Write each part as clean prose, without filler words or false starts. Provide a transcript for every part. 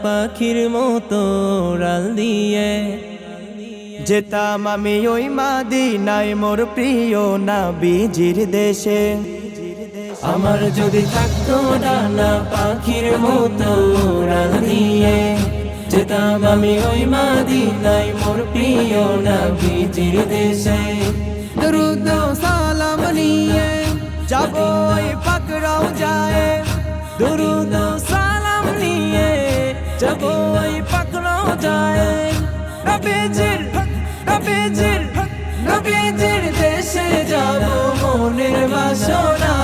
পাখির মতো উড়াল দিয়ে যেতাম আমি ওই মদিনায় মোর প্রিয় নবীজির দেশে। আমার যদি থাকতো ডানা পাখির মতো উড়াল দিয়ে যেতাম আমি ওই মদিনায় মোর প্রিয় নবীজির দেশে। দরুদ সালাম নিয়ে যাব ওই পাক রওজায়ে, দরুদ সালাম নিয়ে যাব ওই পাক রওজায়ে। নবীজির দেশে যাব মনের বাসনা।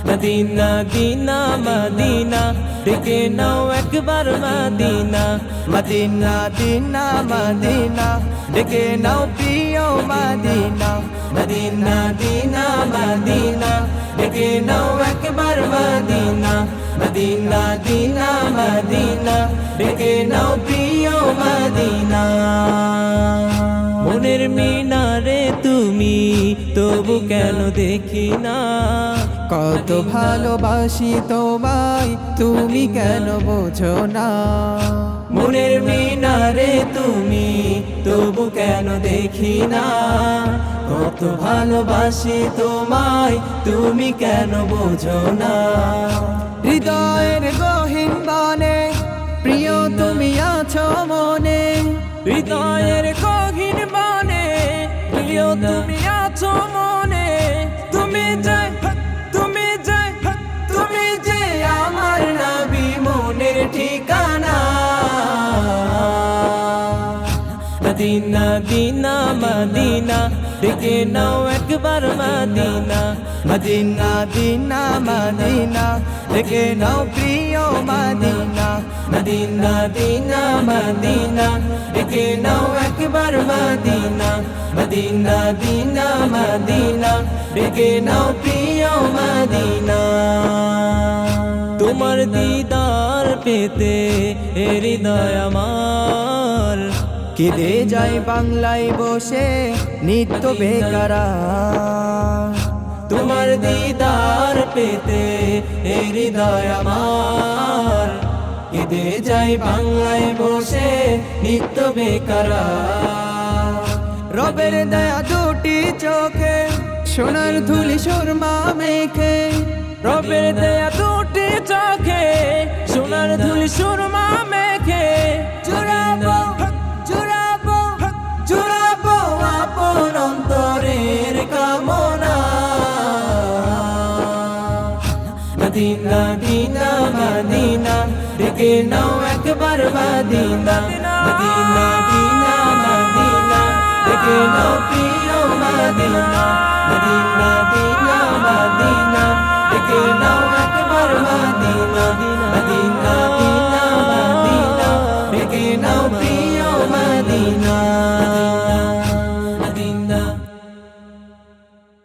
মদিনা দিনা মদিনা ডেকে নাও একবার মদিনা। মদিনা দিনা মদিনা ডেকে নাও প্রিয় মদিনা। মদিনা দিনা মদিনা ডেকে নাও একবার মদিনা। মদিনা দিনা মদিনা ডেকে নাও প্রিয় মদিনা। মনের মিনারে তুমি তবু কেন দেখি না? কত ভালোবাসি তোমায় তুমি কেন বোঝো না? মনের মিনারে তুমি তবু কেন দেখি না? কত ভালোবাসি তোমায় তুমি কেন বোঝো না? হৃদয়ের গহীন বনে প্রিয় তুমি আছো মনে। হৃদয়ের গহীন বনে প্রিয় তুমি আছো মনে। তুমি যে আমার নবী মনের ঠিকানা। মদিনা দিনা মদিনা ডেকে নাও একবার মদিনা। মদিনা দিনা মদিনা ডেকে নাও প্রিয় মদিনা। মদিনা দিনা মদিনা ডেকে নাও একবার মদিনা। মদিনা দিনা মদিনা ডেকে নাও প্রিয় মদিনা। তোমার দিদার পেতে হৃদয় আমার কেঁদে যায় বাংলায় বসে নিত্য বেকারা। তোমার দিদার পেতে হৃদয় আমার কেঁদে যায় বাংলায় বসে নিত্য বেকারা। রবের দয়া দুটি চোখে সোনার ধুলি সুরমা মেখে। রবের দেয়া দুটি চোখে সোনার ধুলি সুরমা মেখে। জুড়াবো আপন অন্তরের কামনা। মদিনা দিনা মদিনা ডেকে নাও একবার মদিনা। মদিনা